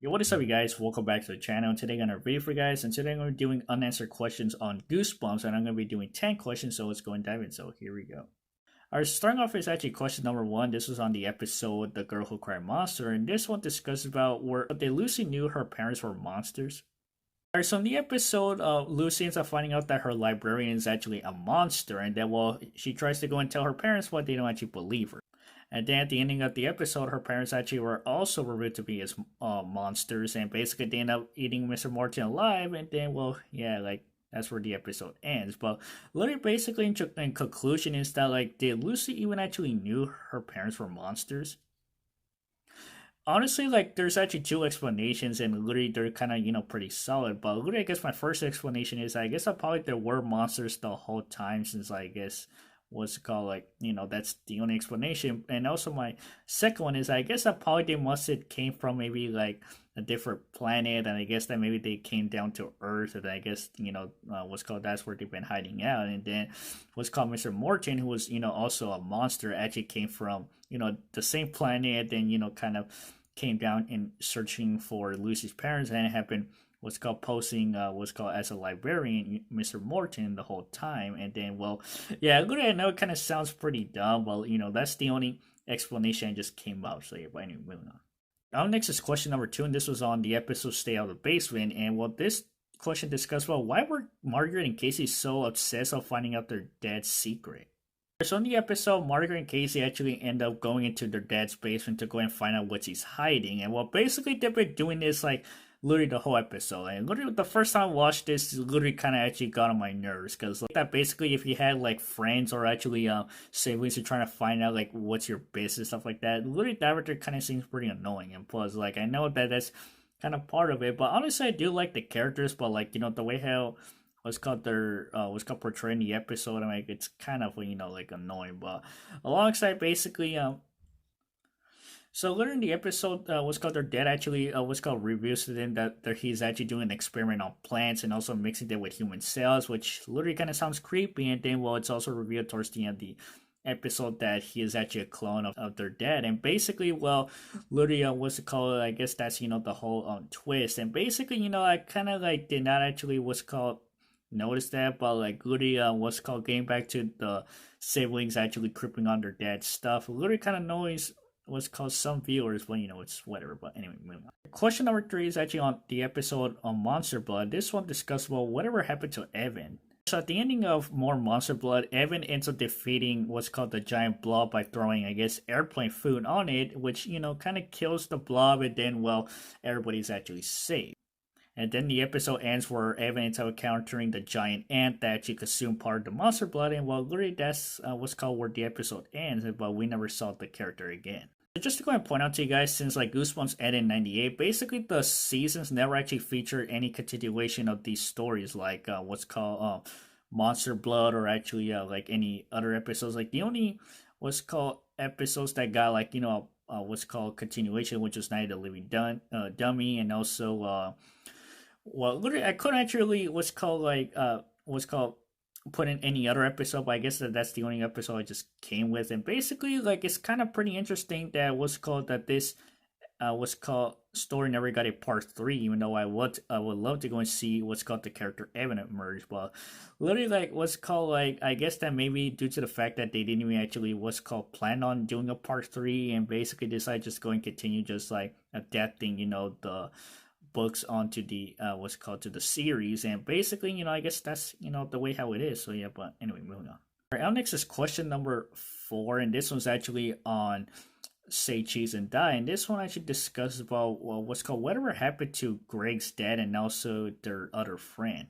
Yo, what is up, you guys? Welcome back to the channel. Today, I'm gonna review for you guys, and today I'm gonna be doing unanswered questions on Goosebumps, and I'm gonna be doing 10 questions. So let's go and dive in. So here we go. Alright, starting off is actually question number one. This was on the episode "The Girl Who Cried Monster," and this one discusses about where they Lucy knew her parents were monsters. Alright, so in the episode, Lucy ends up finding out that her librarian is actually a monster, and that she tries to go and tell her parents, but they don't actually believe her. And then at the ending of the episode, her parents actually were also revealed to be as monsters, and basically they end up eating Mr. Morton alive. And then, that's where the episode ends. But literally, basically, in conclusion, is that did Lucy even actually knew her parents were monsters? Honestly, there's actually two explanations, and literally they're kind of pretty solid. But literally, I guess my first explanation is I guess probably there were monsters the whole time, since I guess what's it called, that's the only explanation. And also my second one is I guess that probably they must have came from maybe a different planet, and I guess that maybe they came down to Earth, and I guess what's called that's where they've been hiding out. And then what's called Mr. Morton, who was also a monster, actually came from the same planet, and kind of came down and searching for Lucy's parents, and have been what's called posing what's called as a librarian, Mr. Morton, the whole time. And then, yeah, I know it kind of sounds pretty dumb, but that's the only explanation I just came up. So yeah, but anyway, moving on. Now next is question number two, and this was on the episode "Stay Out of the Basement." And this question discussed why were Margaret and Casey so obsessed of finding out their dad's secret. So in the episode, Margaret and Casey actually end up going into their dad's basement to go and find out what he's hiding. And basically they've been doing this literally the whole episode. And literally the first time I watched this, literally kind of actually got on my nerves, because that basically if you had friends or actually siblings who trying to find out what's your business, stuff like that, literally that right there kind of seems pretty annoying. And plus I know that that's kind of part of it, but honestly I do like the characters, but the way how what's called portraying the episode, it's kind of annoying. But alongside basically so later in the episode, what's called their dad actually what's called reveals to them that he's actually doing an experiment on plants and also mixing them with human cells, which literally kind of sounds creepy. And then it's also revealed towards the end of the episode that he is actually a clone of their dad. And basically, literally what's it called, I guess that's the whole twist. And basically, I kind of did not actually what's called notice that, but literally what's called getting back to the siblings actually creeping on their dad's stuff, literally kind of annoys what's called some viewers, but it's whatever. But anyway, moving on. Question number three is actually on the episode on Monster Blood. This one discusses whatever happened to Evan. So at the ending of more Monster Blood, Evan ends up defeating what's called the giant blob by throwing, I guess, airplane food on it, which kind of kills the blob, and then everybody's actually saved. And then the episode ends where Evan ends up encountering the giant ant that actually consumed part of the monster blood. And literally that's what's called where the episode ends, but we never saw the character again. So just to go and point out to you guys, since Goosebumps ended in '98, basically the seasons never actually featured any continuation of these stories, what's called Monster Blood, or actually any other episodes. The only what's called episodes that got what's called continuation, which was Night of the Living Dummy, and also literally I couldn't actually what's called put in any other episode, but I guess that's the only episode I just came with. And basically it's kind of pretty interesting that this what's called story never got a part 3, even though I would love to go and see what's called the character Evan emerge. But literally what's called I guess that maybe due to the fact that they didn't even actually what's called plan on doing a part 3, and basically decided just go and continue just adapting the books onto the what's called to the series. And basically I guess that's the way how it is. So yeah, but anyway, moving on. All right, our next is question number 4, and this one's actually on Say Cheese and Die. And this one actually discusses about what's called whatever happened to Greg's dad and also their other friend.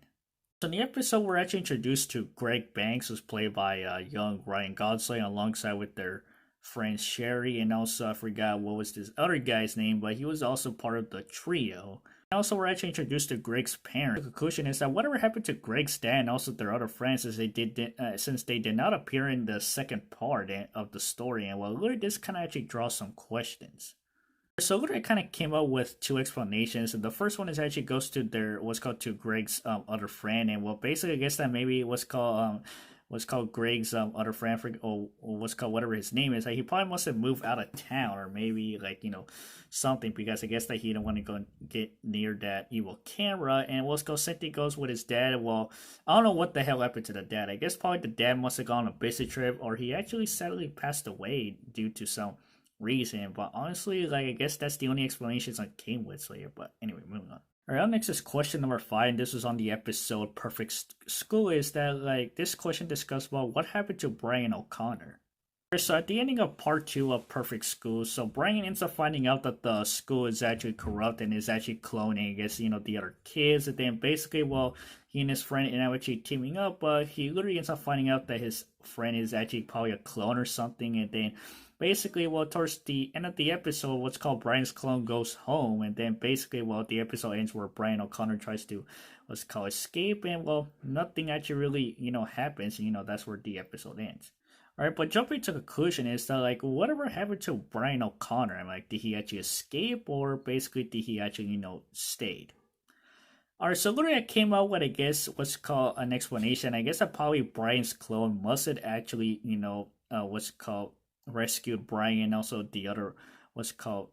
So in the episode, we're actually introduced to Greg Banks, who's played by young Ryan Gosling, alongside with their friend Sherry, and also I forgot what was this other guy's name, but he was also part of the trio. Also, we're actually introduced to Greg's parents. The conclusion is that whatever happened to Greg's dad and also their other friends, is since they did not appear in the second part of the story. And literally this kind of actually draws some questions. So literally I kind of came up with two explanations, and the first one is actually goes to what's called to Greg's other friend. And basically I guess that maybe what's what's called Greg's other friend, or what's called whatever his name is. Like he probably must have moved out of town, or maybe like something, because I guess that he didn't want to go and get near that evil camera. And what's called Cynthia goes with his dad. Well, I don't know what the hell happened to the dad. I guess probably the dad must have gone on a business trip, or he actually sadly passed away due to some reason. But honestly, like I guess that's the only explanations I came with. So yeah, but anyway, moving on. All right, up next is question number 5, and this was on the episode Perfect School. Is that like this question discussed about what happened to Brian O'Connor? So at the ending of part 2 of Perfect School, so Brian ends up finding out that the school is actually corrupt and is actually cloning, I guess, the other kids. And then basically, well, he and his friend end up actually teaming up, but he literally ends up finding out that his friend is actually probably a clone or something. And then basically, well, towards the end of the episode, what's called Brian's clone goes home. And then basically, well, the episode ends where Brian O'Connor tries to, what's called, escape. And, well, nothing actually really, happens. That's where the episode ends. All right, but jumping to conclusion is that like whatever happened to Brian O'Connor? I'm like, did he actually escape, or basically did he actually stayed? All right, so literally I came out with I guess what's called an explanation. I guess that probably Brian's clone must have actually what's called rescued Brian, and also the other what's called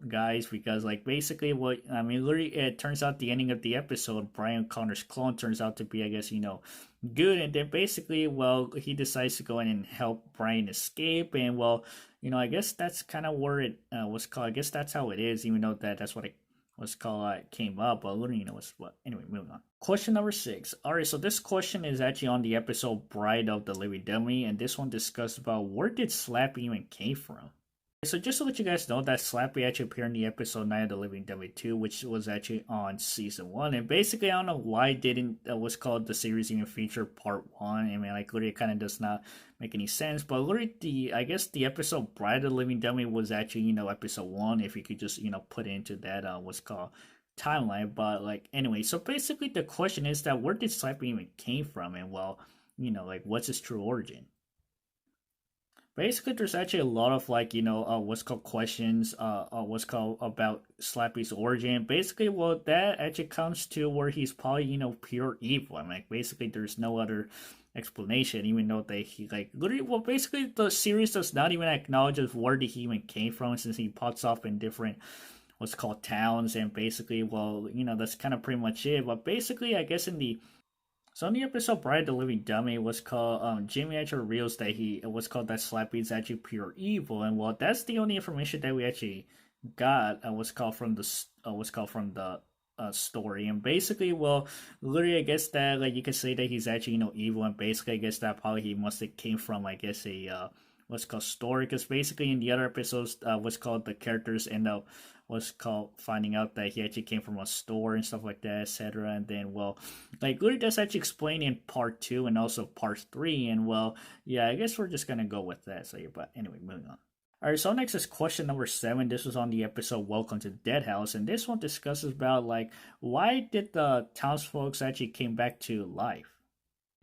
guys, because like basically what I mean literally it turns out the ending of the episode, Brian Connor's clone turns out to be I guess good. And then basically well he decides to go in and help Brian escape. And well I guess that's kind of where it was called. I guess that's how it is, even though that's what it was called came up, but literally what's what. Anyway, moving on. Question number 6. All right, so this question is actually on the episode Bride of the Living Dummy, and this one discussed about where did Slappy even came from. So just to let you guys know that Slappy actually appeared in the episode Night of the Living Dummy 2, which was actually on season 1. And basically, I don't know why didn't what's called the series even feature part 1. I mean, like literally, it kind of does not make any sense. But literally, I guess the episode Bride of the Living Dummy was actually episode 1. If you could just put it into that what's called timeline. But like anyway, so basically the question is that where did Slappy even came from, and well, like what's his true origin? Basically, there's actually a lot of like what's called questions what's called about Slappy's origin. Basically, well, that actually comes to where he's probably pure evil. I mean, like basically there's no other explanation, even though he like literally, well, basically the series does not even acknowledge where did he even came from, since he pops off in different what's called towns. And basically, well, that's kind of pretty much it. But basically, I guess in the episode Bride of the Living Dummy was called Jimmy actually reveals that he was called that Slappy is actually pure evil. And well, that's the only information that we actually got was called from the story. And basically, well, literally I guess that like you could say that he's actually evil. And basically I guess that probably he must have came from I guess a what's called story, because basically in the other episodes what's called the characters end up was called finding out that he actually came from a store and stuff like that, etc. And then, well, like literally that's actually explained in part 2 and also part 3. And well, yeah, I guess we're just gonna go with that. So, yeah, but anyway, moving on. All right, so next is question number 7. This was on the episode Welcome to the Dead House, and this one discusses about like why did the townsfolk actually came back to life.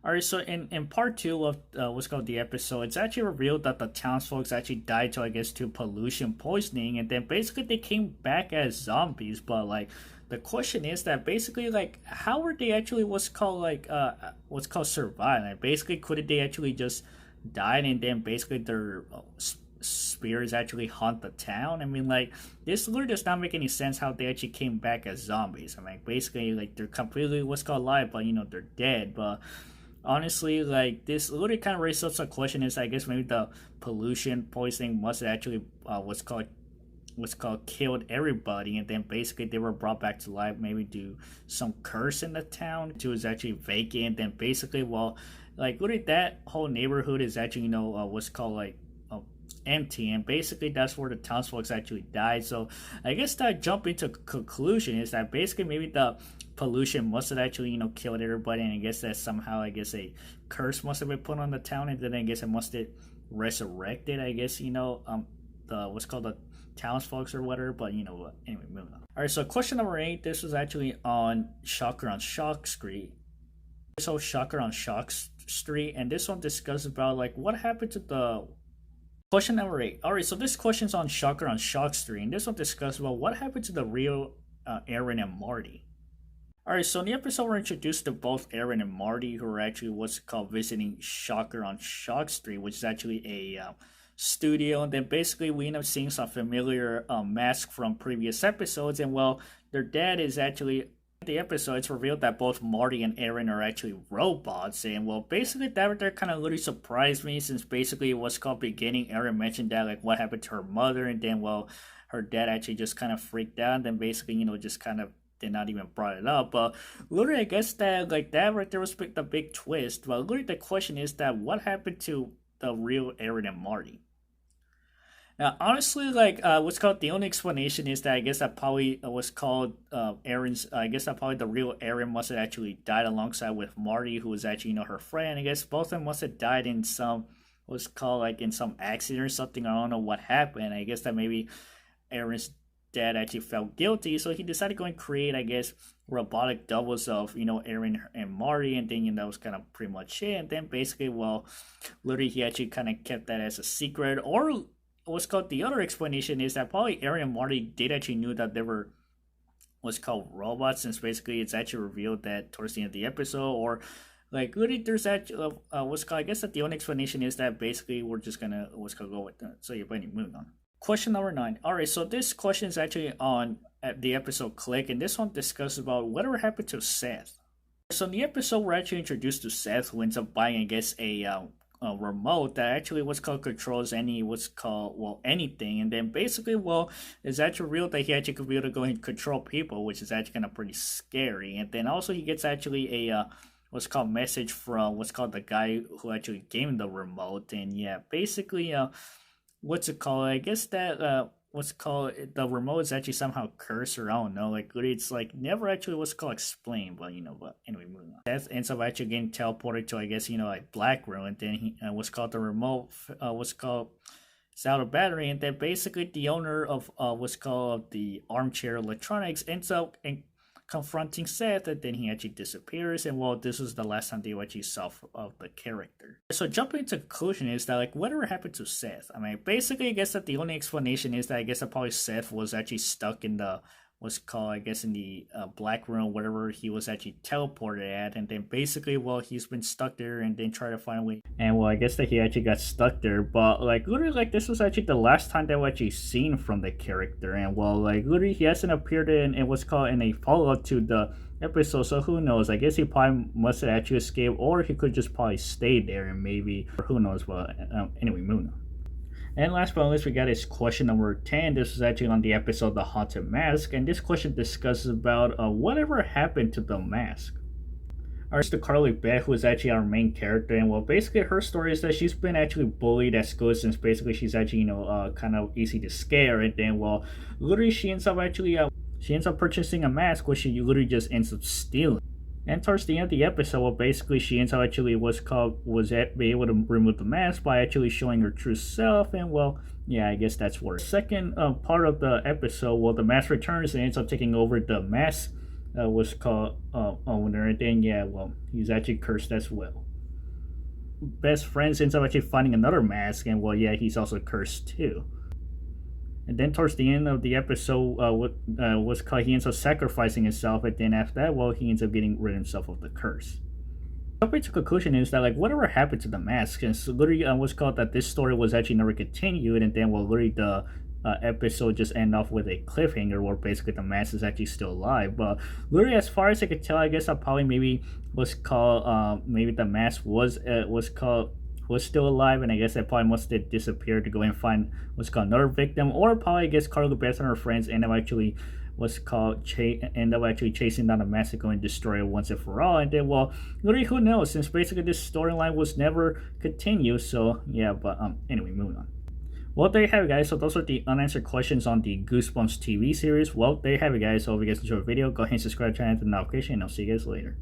Alright, so in part 2 of what's called the episode, it's actually revealed that the townsfolk actually died to, I guess, to pollution poisoning, and then basically they came back as zombies. But like the question is that basically like how were they actually what's called survive? Like basically could they actually just die and then basically their spirits actually haunt the town? I mean, like this literally does not make any sense how they actually came back as zombies. I mean, basically like they're completely what's called alive, but they're dead. But honestly, like this literally kind of raises up some question. Is I guess maybe the pollution poisoning must actually what's called killed everybody, and then basically they were brought back to life, maybe due some curse in the town to is actually vacant. Then basically, well, like literally that whole neighborhood is actually what's called like empty, and basically that's where the townsfolk actually died. So I guess that jump into conclusion is that basically maybe the pollution must have actually killed everybody, and I guess that somehow I guess a curse must have been put on the town, and then I guess it must have resurrected I guess the what's called the townsfolk or whatever. But anyway, moving on. All right, so question number 8. This was actually on Shocker on Shock Street. So Shocker on Shock Street, and this one discusses about like what happened to the question number 8. All right, so this question's on Shock Street, and this one discusses about what happened to the real Aaron and Marty. Alright, so in the episode we're introduced to both Aaron and Marty, who are actually what's called visiting Shocker on Shock Street, which is actually a studio. And then basically we end up seeing some familiar masks from previous episodes. And well, their dad is actually the episode. It's revealed that both Marty and Aaron are actually robots. And well, basically that right there kind of really surprised me, since basically what's called beginning, Aaron mentioned that like what happened to her mother, and then well, her dad actually just kind of freaked out, and then basically just kind of did not even brought it up. But literally, I guess that like that right there was the big twist. But literally, the question is that what happened to the real Aaron and Marty? Now, honestly, like what's called the only explanation is that I guess that probably was called Aaron's. I guess that probably the real Aaron must have actually died alongside with Marty, who was actually her friend. I guess both of them must have died in some what's called like in some accident or something. I don't know what happened. I guess that maybe Aaron's dad actually felt guilty, so he decided to go and create, I guess, robotic doubles of Aaron and Marty, and then that was kind of pretty much it. And then basically, well, literally he actually kind of kept that as a secret. Or what's called the other explanation is that probably Aaron and Marty did actually knew that they were what's called robots, since basically it's actually revealed that towards the end of the episode. Or like literally there's actually what's called, I guess that the only explanation is that basically we're just gonna what's called go with that. So you're moving on. Question number 9. Alright, so this question is actually on the episode Click, and this one discusses about whatever happened to Seth. So in the episode, we're actually introduced to Seth, who ends up buying, I guess, a remote that actually what's called controls anything. And then basically, well, it's actually real that he actually could be able to go and control people, which is actually kind of pretty scary. And then also he gets actually a what's called message from what's called the guy who actually gave him the remote. And yeah, basically what's it called? I guess that what's called the remote is actually somehow cursed, or I don't know. Like it's like never actually what's called explained, but But anyway, moving on. Seth ends up actually getting teleported to, I guess, like Black Room, and then he what's called the remote what's called it's out of battery, and then basically the owner of what's called the armchair electronics ends up confronting Seth, and then he actually disappears. And well, this was the last time they actually saw of the character. So jumping to conclusion is that like whatever happened to Seth? I mean, basically I guess that the only explanation is that I guess that probably Seth was actually stuck in the what's called, I guess, in the Black Room, whatever he was actually teleported at, and then basically, well, he's been stuck there, and then try to find a way. And well, I guess that he actually got stuck there, but like literally, like this was actually the last time that we actually seen from the character, and well, like literally, he hasn't appeared in what's called in a follow-up to the episode, so who knows? I guess he probably must have actually escaped, or he could just probably stay there, and maybe, or who knows? But anyway, moving on. And last but not least, we got is question number 10. This is actually on the episode The Haunted Mask, and this question discusses about whatever happened to the mask. Alright, to Carly Beth, who is actually our main character, and well, basically her story is that she's been actually bullied at school, since basically she's actually kind of easy to scare, and then well, literally she ends up purchasing a mask, which she literally just ends up stealing. And towards the end of the episode, well, basically she ends up actually be able to remove the mask by actually showing her true self. And well, yeah, I guess that's where. Second part of the episode, well, the mask returns and ends up taking over the mask was called owner. And then yeah, well, he's actually cursed as well. Best friends ends up actually finding another mask, and well, yeah, he's also cursed too. And then towards the end of the episode, he ends up sacrificing himself, and then after that, well, he ends up getting rid of himself of the curse. Jumping to conclusion is that like whatever happened to the mask, and so literally what's called that this story was actually never continued, and then well, literally the episode just end off with a cliffhanger where basically the mask is actually still alive. But literally, as far as I could tell, I guess I probably maybe maybe the mask was still alive, and I guess that probably must have disappeared to go and find what's called another victim, or probably I guess Carly Beth and her friends end up actually chasing down the mask to go and destroy it once and for all. And then well, literally who knows, since basically this storyline was never continued. So yeah, but anyway, moving on. Well, there you have it, guys. So those are the unanswered questions on the Goosebumps TV series. Well, there you have it, guys. So if you guys enjoyed the video, go ahead and subscribe to the channel, hit the notification, and I'll see you guys later.